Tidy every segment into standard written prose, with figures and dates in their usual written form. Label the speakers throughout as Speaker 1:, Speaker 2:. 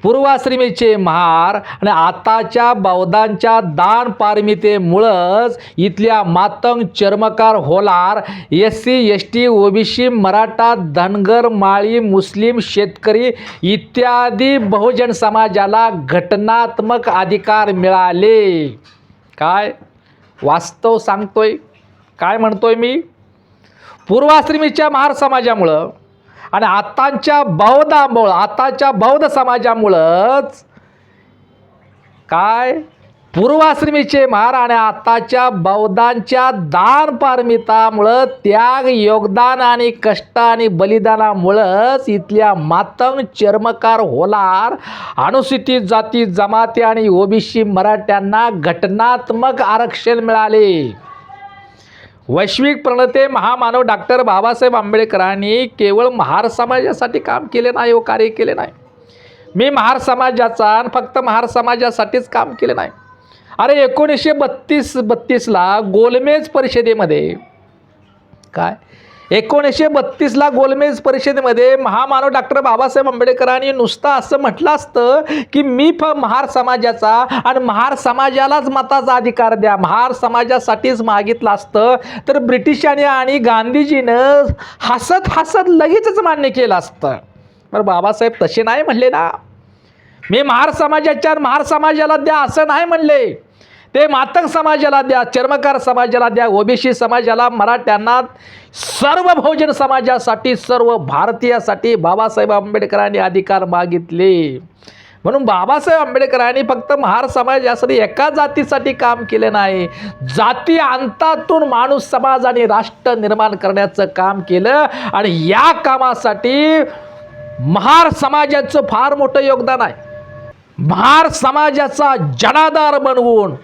Speaker 1: पूर्वाश्रमीचे महार आणि आताच्या बौद्धांच्या दान पारमितेमुळंच इथल्या मातंग चर्मकार Holar SC ST OBC Maratha Dhangar माळी मुस्लिम शेतकरी इत्यादी बहुजन समाजाला घटनात्मक अधिकार मिळाले। काय वास्तव सांगतोय, काय म्हणतोय मी? पूर्वाश्रमीच्या महार समाजामुळं आणि आताच्या बौद्ध समाजामुळंच काय पूर्वाश्रमीचे महार आणि आताच्या बौद्धांच्या दान पारमितामुळं त्याग योगदान आणि कष्ट आणि बलिदानामुळंच इथल्या मातंग चर्मकार होलार अनुसूचित जाती जमाती आणि OBC मराठ्यांना घटनात्मक आरक्षण मिळाले। वैश्विक प्रणेते महामानव डॉक्टर बाबासाहेब आंबेडकरांनी केवळ महार समाजासाठी काम केले नाही व कार्य केले नाही। मी महार समाजाचा आणि फक्त महार समाजासाठीच काम केले नाही। अरे 1932ला गोलमेज परिषदेमध्ये काय 1932ला गोलमेज परिषदेमध्ये महामानव डॉक्टर बाबासाहेब आंबेडकरांनी नुसतं असं म्हटलं असतं की मी महार समाजाचा आणि महार समाजालाच मताचा अधिकार द्या, महार समाजासाठीच मागितलं असतं तर ब्रिटिशांनी आणि गांधीजीनं हसत हसत लगेचच मान्य केलं असतं। पण बाबासाहेब तसे नाही म्हणले ना, मी महार समाजाच्या महार समाजाला द्या असं नाही म्हणले, ते मातंग समाजाला द्या, चर्मकार समाजाला द्या, OBC समाजाला, मराठ्यांना, सर्व बहुजन समाजासाठी, सर्व भारतीयासाठी बाबासाहेब आंबेडकरांनी अधिकार मागितले। म्हणून बाबासाहेब आंबेडकरांनी फक्त महार समाजासाठी एका जातीसाठी काम केले नाही, जाती अंतातून माणूस समाज आणि राष्ट्र निर्माण करण्याचं काम केलं। आणि या कामासाठी महार समाजाचं फार मोठं योगदान आहे। महार समाजाचा जनाधार बनवून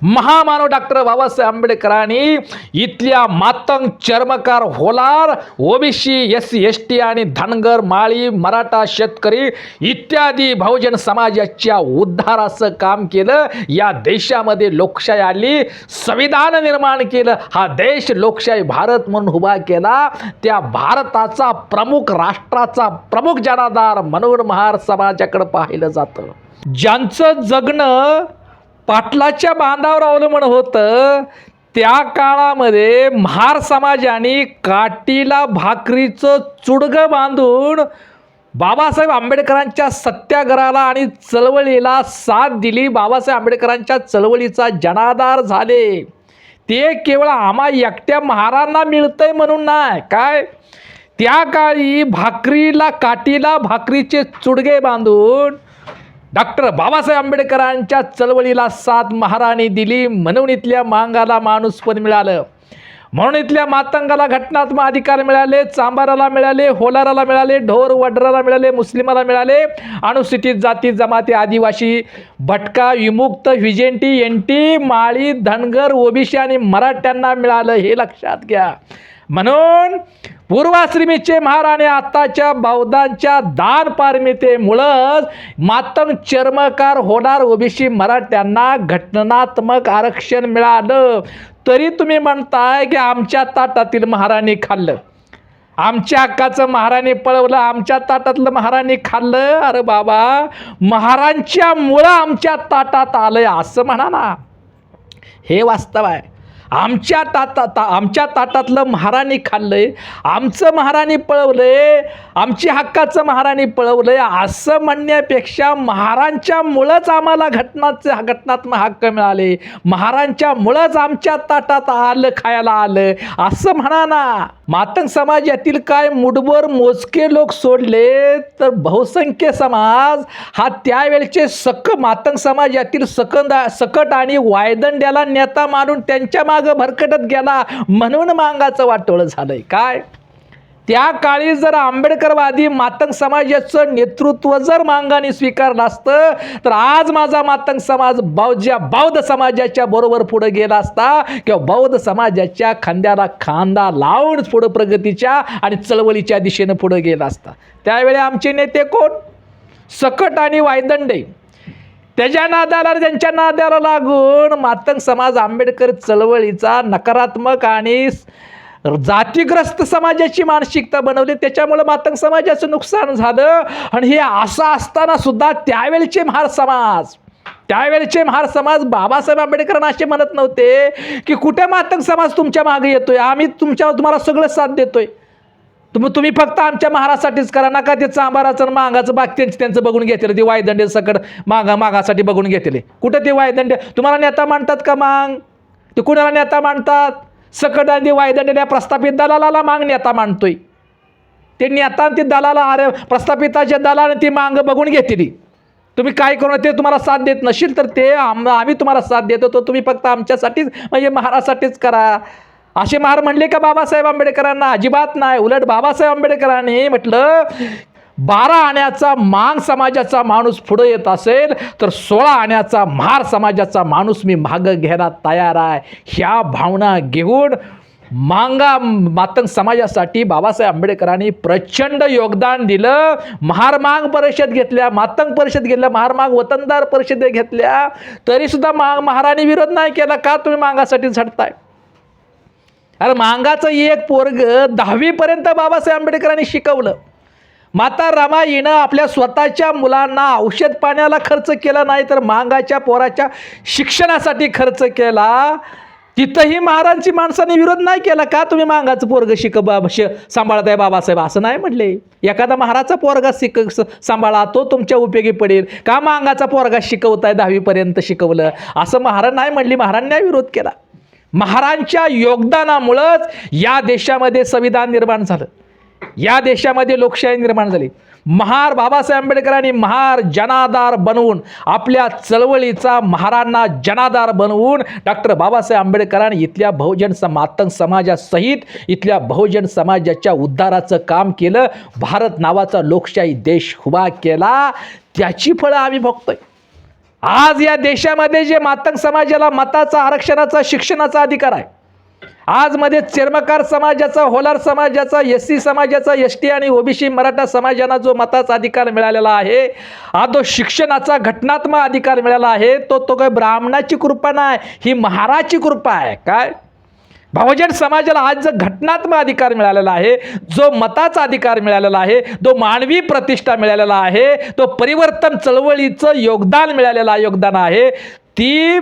Speaker 1: महामानव डॉक्टर बाबासाहेब आंबेडकरांनी इथल्या मातंग चर्मकार होलार OBC SC ST आणि धनगर माळी मराठा शेतकरी इत्यादी बहुजन समाजाच्या उद्धाराचं काम केलं। या देशामध्ये लोकशाही आली, संविधान निर्माण केलं, हा देश लोकशाही भारत म्हणून उभा केला। त्या भारताचा प्रमुख, राष्ट्राचा प्रमुख जनाधार म्हणून महार समाजाकडे पाहिलं जातं। ज्यांचं जगणं पाटलाच्या बांधावर अवलंबून होतं त्या काळामध्ये महार समाजाने काठीला भाकरीचं चुडगं बांधून बाबासाहेब आंबेडकरांच्या सत्याग्रहाला आणि चळवळीला साथ दिली। बाबासाहेब आंबेडकरांच्या चळवळीचा जनाधार झाले। ते केवळ आम्हा एकट्या महारांना मिळतंय म्हणून नाही, काय त्या काळी काठीला भाकरीचे चुडगे बांधून डॉक्टर बाबासाहेब आंबेडकरांच्या चळवळीला साथ महाराणी दिली। म्हणून इथल्या मांगाला माणूसपण मिळालं, म्हणून इथल्या मातंगाला घटनात्मक अधिकार मिळाले, चांबाराला मिळाले, होलाराला मिळाले, ढोर वडराला मिळाले, मुस्लिमाला मिळाले, अनुसूचित जाती जमाती आदिवासी भटका विमुक्त व्हिजेंटी NT माळी धनगर OBC आणि मराठ्यांना मिळालं, हे लक्षात घ्या। म्हणून पूर्वाश्रमीचे महार आणि आताच्या बौद्धांच्या दान पारमितेमुळंच मातंग चर्मकार होणार OBC मराठ्यांना घटनात्मक आरक्षण मिळालं। तरी तुम्ही म्हणताय की आमच्या ताटातील महाराणी खाल्लं, आमच्या हक्काचं महाराणी पळवलं, आमच्या ताटातलं महाराणी खाल्लं। अरे बाबा, महारांच्या मुळं आमच्या ताटात आलंय असं म्हणा ना, हे वास्तव आहे। आमच्या ताटातलं महाराणी खाल्लंय, आमचं महाराणी पळवलंय, आमच्या हक्काचं महाराणी पळवलंय असं म्हणण्यापेक्षा महारांच्या मुळंच आम्हाला घटनात्मक हक्क मिळाले, महारांच्या मुळंच आमच्या ताटात आलं, खायला आलं असं म्हणा ना। मातंग समाजातील काय मुठभर मोजके लोक सोडले तर बहुसंख्य समाज हा त्यावेळचे मातंग समाजातील सकट आणि वायदंड्याला नेता मानून त्यांच्या मागं भरकटत गेला, म्हणून मांगाचं वाटोळं झालंय। काय त्या काळी जर आंबेडकरवादी मातंग समाजाचं नेतृत्व जर मांगाने स्वीकारलं असतं तर आज माझा मातंग समाज बौद्ध समाजाच्या बरोबर पुढे गेला असता, किंवा बौद्ध समाजाच्या खांद्याला खांदा लावून पुढे प्रगतीच्या आणि चळवळीच्या दिशेने पुढे गेला असता। त्यावेळी आमचे नेते कोण? सकट आणि वायदंडे। त्यांच्या नादाला लागून मातंग समाज आंबेडकर चळवळीचा नकारात्मक आणि जातीग्रस्त समाजाची मानसिकता बनवली, त्याच्यामुळे मातंग समाजाचं नुकसान झालं. आणि हे असं असताना सुद्धा त्यावेळचे महार समाज बाबासाहेब आंबेडकरांना असे म्हणत नव्हते की कुठे मातंग समाज तुमच्या मागे येतोय, आम्ही तुम्हाला सगळं साथ देतोय, तुम्ही फक्त आमच्या महाराष्ट्रासाठीच करा, नका ते चांबाराचं मागाचं बाग त्यांचं बघून घेतले, ते वायदंडे सकट मागासाठी बघून घेतले. कुठं ते वायदंडे तुम्हाला नेता मांडतात का? माग ते कुणाला नेता मांडतात? सकट आणि वायदंडे प्रस्थापित दलालाला माग नेता मांडतोय. ते नेता ते दलाला, अरे प्रस्थापिताच्या दलाला ती माग बघून घेतली. तुम्ही काय करू, ते तुम्हाला साथ देत नसेल तर ते आम्ही तुम्हाला साथ देतो, तर तुम्ही फक्त आमच्यासाठीच म्हणजे महाराष्ट्रासाठीच करा, असे महार म्हणले का बाबासाहेब आंबेडकरांना? अजिबात नाही. उलट बाबासाहेब आंबेडकरांनी म्हटलं 12 आण्याचा मांग समाजाचा माणूस पुढे येत असेल तर 16 आण्याचा महार समाजाचा माणूस मी मागं घ्यायला तयार आहे. ह्या भावना घेऊन मातंग समाजासाठी बाबासाहेब आंबेडकरांनी प्रचंड योगदान दिलं. महार मांग परिषद घेतल्या, मातंग परिषद घेतल्या, महार मांग वतनदार परिषद घेतल्या, तरीसुद्धा महाराणी विरोध नाही केला. का तुम्ही मागासाठी झटताय? अरे मांगाचं एक पोरग 10वी पर्यंत बाबासाहेब आंबेडकरांनी शिकवलं. माता रमाईनं आपल्या स्वतःच्या मुलांना औषध पाण्याला खर्च केला नाही, तर मांगाच्या पोराच्या शिक्षणासाठी खर्च केला. तिथंही महाराजांची माणसाने विरोध नाही केला. का तुम्ही मांगाचं पोरग सांभाळताय बाबासाहेब? असं नाही म्हटले. एखादा महाराजचा पोरगा सांभाळा, तो तुमच्या उपयोगी पडेल. का मांगाचा पोरगा शिकवताय? 10वी पर्यंत शिकवलं असं महाराज नाही म्हणली. महाराजांनी विरोध केला. महाराजांच्या योगदानामुळंच या देशामध्ये संविधान निर्माण झालं, या देशामध्ये लोकशाही निर्माण झाली. महार बाबासाहेब आंबेडकरांनी महार जनाधार बनवून आपल्या चळवळीचा महारांना जनाधार बनवून डॉक्टर बाबासाहेब आंबेडकरांनी इथल्या बहुजन मातंग समाजासहित इथल्या बहुजन समाजाच्या उद्धाराचं काम केलं. भारत नावाचा लोकशाही देश उभा केला. त्याची फळं आम्ही भोगतोय. आज या देशामध्ये जे मातंग समाजाला मताचा, आरक्षणाचा, शिक्षणाचा अधिकार आहे, आज मध्ये चर्मकार समाजाचा, होलार समाजाचा, एससी समाजाचा, एसटी आणि ओबीसी मराठा समाजाला जो मताचा अधिकार मिळालेला आहे, हा तो शिक्षणाचा घटनात्मक अधिकार मिळाला आहे, तो काय ब्राह्मणाची कृपा नाही, ही महाराची कृपा आहे. काय बहुजन समाजाला आज जो घटनात्मक अधिकार मिळालेला आहे, जो मताचा अधिकार मिळालेला आहे, जो मानवी प्रतिष्ठा मिळालेला आहे, तो परिवर्तन चळवळीचं योगदान मिळालेला योगदान आहे, ती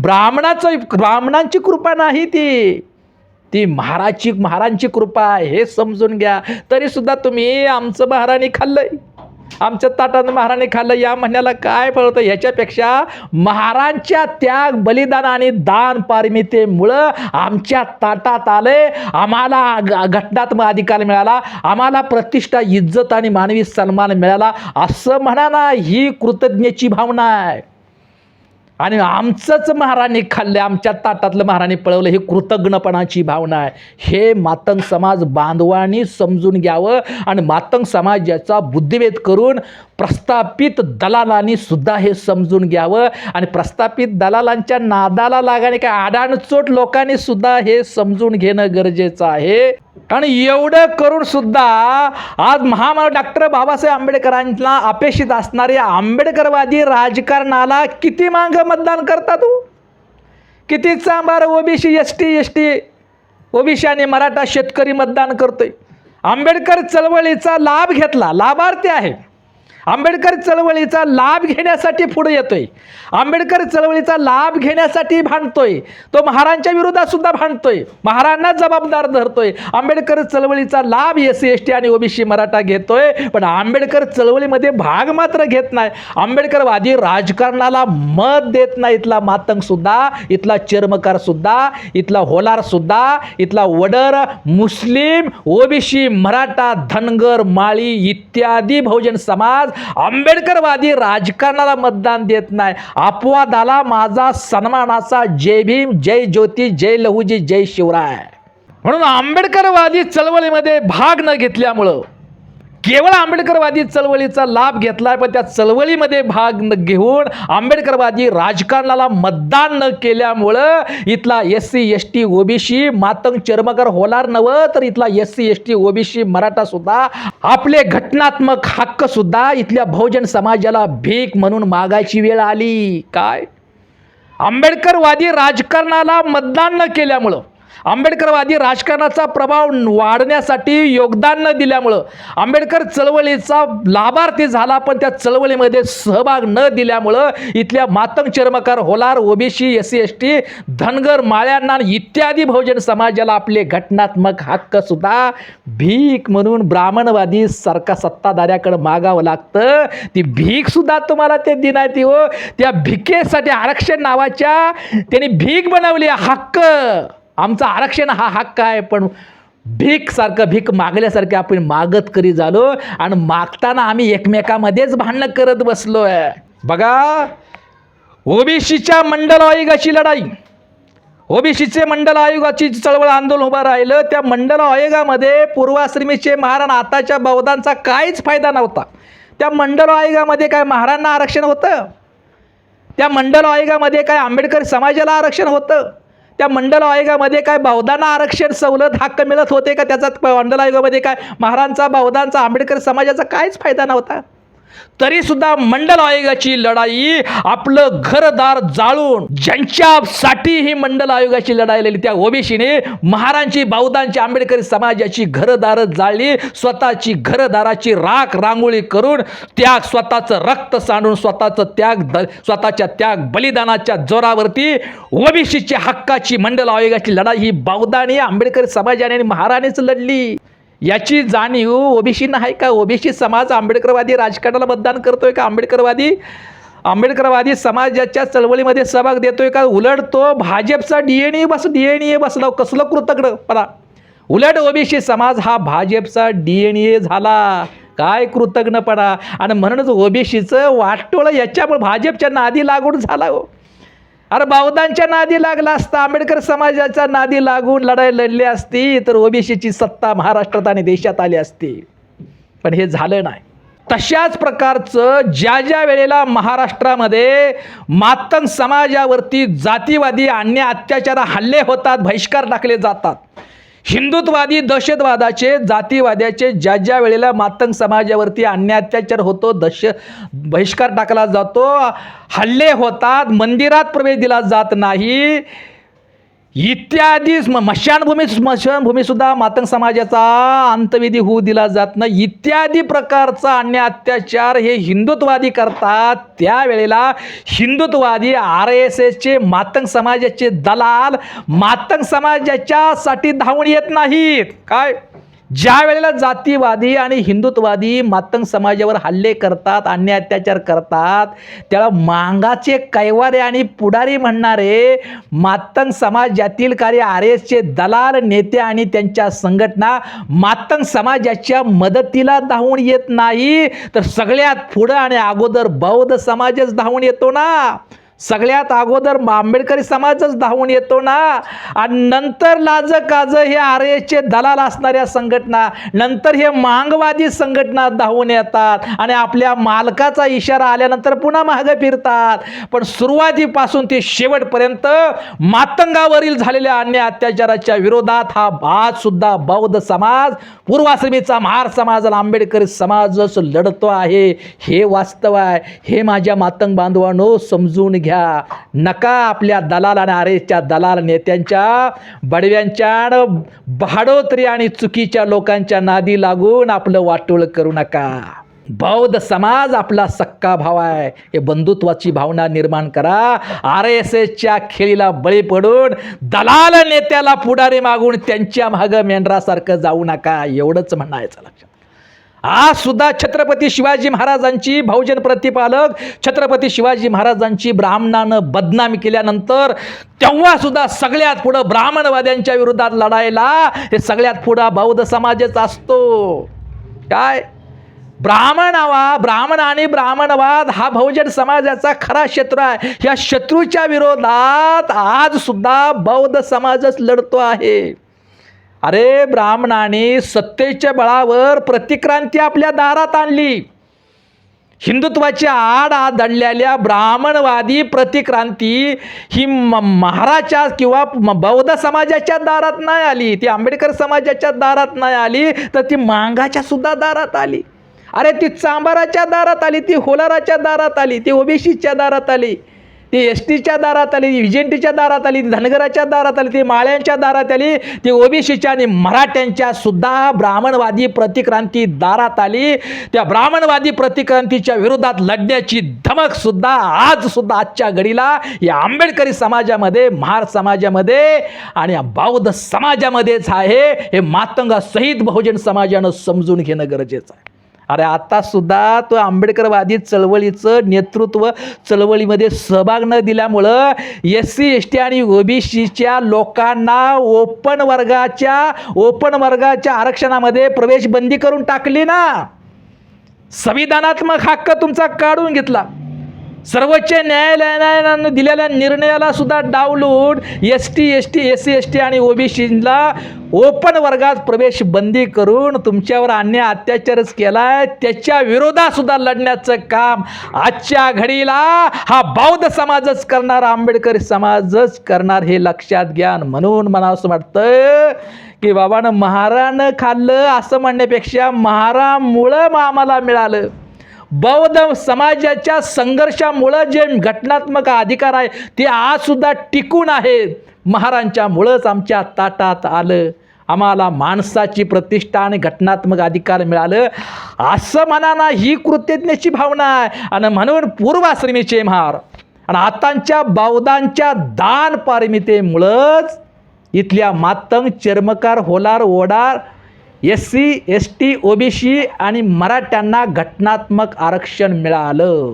Speaker 1: ब्राह्मणांची कृपा नाही, ती महारांची कृपा आहे. हे समजून घ्या. तरी सुद्धा तुम्ही आमचं महाराणी खाल्लंय, आमच्या ताटानं महाराणी खाल्लं, या म्हणण्याला काय फळतं? ह्याच्यापेक्षा महारांच्या त्याग, बलिदान आणि दान पारमितेमुळं आमच्या ताटात आले, आम्हाला घटनात्मक अधिकार मिळाला, आम्हाला प्रतिष्ठा, इज्जत आणि मानवी सन्मान मिळाला, असं म्हणा ना. ही कृतज्ञतेची भावना आहे. आणि आमचंच महाराणी खाल्ले, आमच्या ताटातलं महाराणी पळवलं, ही कृतज्ञपणाची भावना आहे. हे मातंग समाज बांधवांनी समजून घ्यावं. आणि मातंग समाजाचा बुद्धिभेद करून प्रस्थापित दलालांनी सुद्धा हे समजून घ्यावं. आणि प्रस्थापित दलालांच्या नादाला लागाने काय आडाणचोट लोकांनी सुद्धा हे समजून घेणं गरजेचं आहे. आणि एवढं करून सुद्धा आज महामानव डॉक्टर बाबासाहेब आंबेडकरांना अपेक्षित असणारे आंबेडकरवादी राजकारणाला किती मांग मतदान करतात? किती चांबार ओबीसी, एसटी, ओबीसी आणि मराठा शेतकरी मतदान करतोय. आंबेडकर चळवळीचा लाभ घेतला, लाभार्थी आहे. आंबेडकर चळवळीचा लाभ घेण्यासाठी पुढे येतोय, आंबेडकर चळवळीचा लाभ घेण्यासाठी भांडतोय, तो महाराजांच्या विरोधात सुद्धा भांडतोय, महाराजांना जबाबदार धरतोय. आंबेडकर चळवळीचा लाभ एससी, एसटी आणि ओबीसी मराठा घेतोय, पण आंबेडकर चळवळीमध्ये भाग मात्र घेत नाही. आंबेडकरवादी राजकारणाला मत देत नाही. इथला मातंग सुद्धा, इथला चर्मकार सुद्धा, इथला होलार सुद्धा, इथला वडर, मुस्लिम, ओबीसी, मराठा, धनगर, माळी इत्यादी बहुजन समाज आंबेडकरवादी राजकारणाला मतदान देत नाही. अपवादाला माझा सन्मानाचा जय भीम, जय ज्योती, जय लहुजी, जय शिवराय. म्हणून आंबेडकरवादी चळवळीमध्ये भाग न घेतल्यामुळं, केवळ आंबेडकरवादी चळवळीचा लाभ घेतलाय, पण त्या चळवळीमध्ये भाग न घेऊन आंबेडकरवादी राजकारणाला मतदान न केल्यामुळं इथला एससी, एसटी, ओबीसी, मातंग, चर्मकार, होलार नव्हे तर इथला एससी, एसटी, ओबीसी, मराठा सुद्धा आपले घटनात्मक हक्क सुद्धा इथल्या बहुजन समाजाला भीक म्हणून मागायची वेळ आली. काय आंबेडकरवादी राजकारणाला मतदान न केल्यामुळं, आंबेडकरवादी राजकारणाचा प्रभाव वाढण्यासाठी योगदान न दिल्यामुळं, आंबेडकर चळवळीचा लाभार्थी झाला पण त्या चळवळीमध्ये सहभाग न दिल्यामुळं इथल्या मातंग चर्मकार, होलार, ओबीसी, SC ST, धनगर, माळ्यांना इत्यादी बहुजन समाजाला आपले घटनात्मक हक्क सुद्धा भीक म्हणून ब्राह्मणवादी सरकार सत्ताधाऱ्याकडे मागावं लागतं. ती भीक सुद्धा तुम्हाला ते देण्यात येऊ. त्या भिकेसाठी आरक्षण नावाच्या त्यांनी भीक बनवली. हक्क, आमचं आरक्षण हा हक्क आहे, पण भीक मागल्यासारखे आपण मागत करी झालो आणि मागताना आम्ही एकमेकामध्येच भांडणं करत बसलोय. बघा, ओबीसीच्या मंडल आयोगाची लढाई, ओबीसीचे मंडल आयोगाची चळवळ आंदोलन उभं राहिलं. त्या मंडल आयोगामध्ये पूर्वाश्रमीचे महार आणि आताच्या बौद्धांचा काहीच फायदा नव्हता. त्या मंडल आयोगामध्ये काय महारांना आरक्षण होतं? त्या मंडल आयोगामध्ये काय आंबेडकर समाजाला आरक्षण होतं? त्या मंडल आयोगामध्ये काय बौद्धांना आरक्षण, सवलत, हक्क मिळत होते का? त्याचा मंडल आयोगामध्ये काय महारांचा, बौद्धांचा, आंबेडकर समाजाचा काहीच फायदा नव्हता. तरीसुद्धा मंडल आयोगाची लढाई, आपलं घरदार जाळून, ज्यांच्यासाठी ही मंडल आयोगाची लढाई लढली त्या ओबीसीने महारांची, बौद्धांची, आंबेडकरी समाजाची घरदार जाळली. स्वतःची घरदाराची राख रांगोळी करून त्याग, स्वतःचं रक्त सांडून, स्वतःच्या त्याग बलिदानाच्या जोरावरती ओबीसीच्या हक्काची मंडल आयोगाची लढाई ही बौद्धांनी, आंबेडकरी समाजाने आणि महाराणीच लढली. याची जाणीव ओबीसींना आहे का? ओबीसी समाज आंबेडकरवादी राजकारणाला मतदान करतोय का? आंबेडकरवादी समाजाच्या चळवळीमध्ये सहभाग देतोय का? उलट तो भाजपचा डीएनए बसला. कसलं कृतज्ञपणा! उलट ओबीसी समाज हा भाजपचा डीएनए झाला. काय कृतज्ञपणा! आणि म्हणूनच ओबीसीचं वाटोळं याच्यामुळे भाजपच्या नादी लागून झाला हो. अरे बौद्धांच्या नादी लागला असता, आंबेडकर समाजाच्या नादी लागून लढाई लढली असती तर ओबीसीची सत्ता महाराष्ट्रात आणि देशात आली असती. पण हे झालं नाही. तशाच प्रकारचं ज्या वेळेला महाराष्ट्रामध्ये मातंग समाजावरती जातीवादी अन्याय, अत्याचार, हल्ले होतात, बहिष्कार टाकले जातात, हिंदुत्ववादी दहशतवादाचे, जातीवाद्याचे ज्या वेळेला मातंग समाजावरती अन्याय अत्याचार होतो, बहिष्कार टाकला जातो, हल्ले होतात, मंदिरात प्रवेश दिला जात नाही, इत्यादी स्मशानभूमी सुद्धा मातंग समाजाचा अंतविधी होऊ दिला जात नाही, इत्यादी प्रकारचा अन्याय अत्याचार हे हिंदुत्ववादी करतात. त्यावेळेला हिंदुत्ववादी RSSचे मातंग समाजाचे दलाल मातंग समाजाच्यासाठी धावून येत नाहीत. काय? ज्या वेळेला जातीवादी आणि हिंदुत्ववादी मातंग समाजावर हल्ले करतात, अन्याय अत्याचार करतात, त्याला मांगाचे कैवारे आणि पुढारी म्हणणारे मातंग समाजातील कार्य RSSचे दलाल, नेते आणि त्यांच्या संघटना मातंग समाजाच्या मदतीला धावून येत नाही, तर सगळ्यात पुढं आणि अगोदर बौद्ध समाजच धावून येतो ना. सगळ्यात अगोदर आंबेडकरी समाजच धावून येतो ना. आणि नंतर लाजकाज हे RSSचे दलाल असणाऱ्या संघटना, नंतर हे मांगवादी संघटना धावून येतात आणि आपल्या मालकाचा इशारा आल्यानंतर पुन्हा मागे फिरतात. पण सुरुवातीपासून ते शेवटपर्यंत मातंगावरील झालेल्या अन्याय अत्याचाराच्या विरोधात हा आज सुद्धा बौद्ध समाज, पूर्वाश्रमीचा महार समाज आणि आंबेडकरी समाजच लढतो आहे. हे वास्तव आहे. हे माझ्या मातंग बांधवांनो समजून घ्या. नका आपल्या दलाल आणि RSSच्या दलाल नेत्यांच्या, बडव्यांच्या, भाडोत्री आणि चुकीच्या लोकांच्या नादी लागून आपलं वाटोळ करू नका. बौद्ध समाज आपला सक्का भाव आहे. हे बंधुत्वाची भावना निर्माण करा. RSSच्या खेळीला बळी पडून दलाल नेत्याला पुढारी मागून त्यांच्या मागं मेंढरासारखं जाऊ नका. एवढंच म्हणायचं लक्षात. आज सुद्धा छत्रपती शिवाजी महाराजांची, बहुजन प्रतिपालक छत्रपती शिवाजी महाराजांची ब्राह्मणानं बदनामी केल्यानंतर तेव्हा सुद्धा सगळ्यात पुढं ब्राह्मणवाद्यांच्या विरोधात लढायला हे सगळ्यात पुढं बौद्ध समाजच असतो. काय? ब्राह्मण आणि ब्राह्मणवाद हा बहुजन समाजाचा खरा शत्रू आहे. या शत्रूच्या विरोधात आज सुद्धा बौद्ध समाजच लढतो आहे. अरे ब्राह्मणाने सत्तेच्या बळावर प्रतिक्रांती आपल्या दारात आणली. हिंदुत्वाची आड दडलेल्या ब्राह्मणवादी प्रतिक्रांती ही महाराच्या किंवा बौद्ध समाजाच्या दारात नाही आली, ती आंबेडकर समाजाच्या दारात नाही आली, तर ती मांगाच्या सुद्धा दारात आली. अरे ती चांबाराच्या दारात आली, ती होलाराच्या दारात आली, ती ओबीसीच्या दारात आली. ती एस टीच्या दारात आली, व्हिजेंटीच्या दारात आली, ती धनगराच्या दारात आली, ती माळ्यांच्या दारात आली, ती ओबीसीच्या आणि मराठ्यांच्या सुद्धा ब्राह्मणवादी प्रतिक्रांती दारात आली. त्या ब्राह्मणवादी प्रतिक्रांतीच्या विरोधात लढण्याची धमक सुद्धा आज सुद्धा आजच्या घडीला या आंबेडकरी समाजामध्ये, महार समाजामध्ये आणि या बौद्ध समाजामध्येच आहे. हे मातंगासहित बहुजन समाजानं समजून घेणं गरजेचं आहे. अरे आता सुद्धा तो आंबेडकरवादी चळवळीचं नेतृत्व, चळवळीमध्ये सहभाग न दिल्यामुळं SC ST आणि OBCच्या लोकांना ओपन वर्गाच्या आरक्षणामध्ये प्रवेश बंदी करून टाकली ना. संविधानात्मक हक्क तुमचा काढून घेतला. सर्वोच्च न्यायालयानं दिलेल्या निर्णयाला सुद्धा डावलून ST SC ST आणि OBCला ओपन वर्गात प्रवेश बंदी करून तुमच्यावर अन्याय अत्याचारच केलाय. त्याच्या विरोधात सुद्धा लढण्याचं काम आजच्या घडीला हा बौद्ध समाजच करणार, आंबेडकरी समाजच करणार, हे लक्षात घ्या. म्हणून मला असं वाटतं की बाबानं महारानं खाल्लं असं म्हणण्यापेक्षा महारामुळं आम्हाला मिळालं. बौद्ध समाजाच्या संघर्षामुळं जे घटनात्मक अधिकार आहे ते आज सुद्धा टिकून आहेत. महारांच्यामुळंच आमच्या ताटात आलं. आम्हाला माणसाची प्रतिष्ठा आणि घटनात्मक अधिकार मिळालं असं म्हणा ना, ही कृतज्ञतेची भावना आहे. आणि म्हणून पूर्वाश्रमीचे महार आणि आतांच्या बौद्धांच्या दान पारमितेमुळंच इथल्या मातंग, चर्मकार, होलार, ओडार, SC ST OBC आणि मराठ्यांना घटनात्मक आरक्षण मिळालं.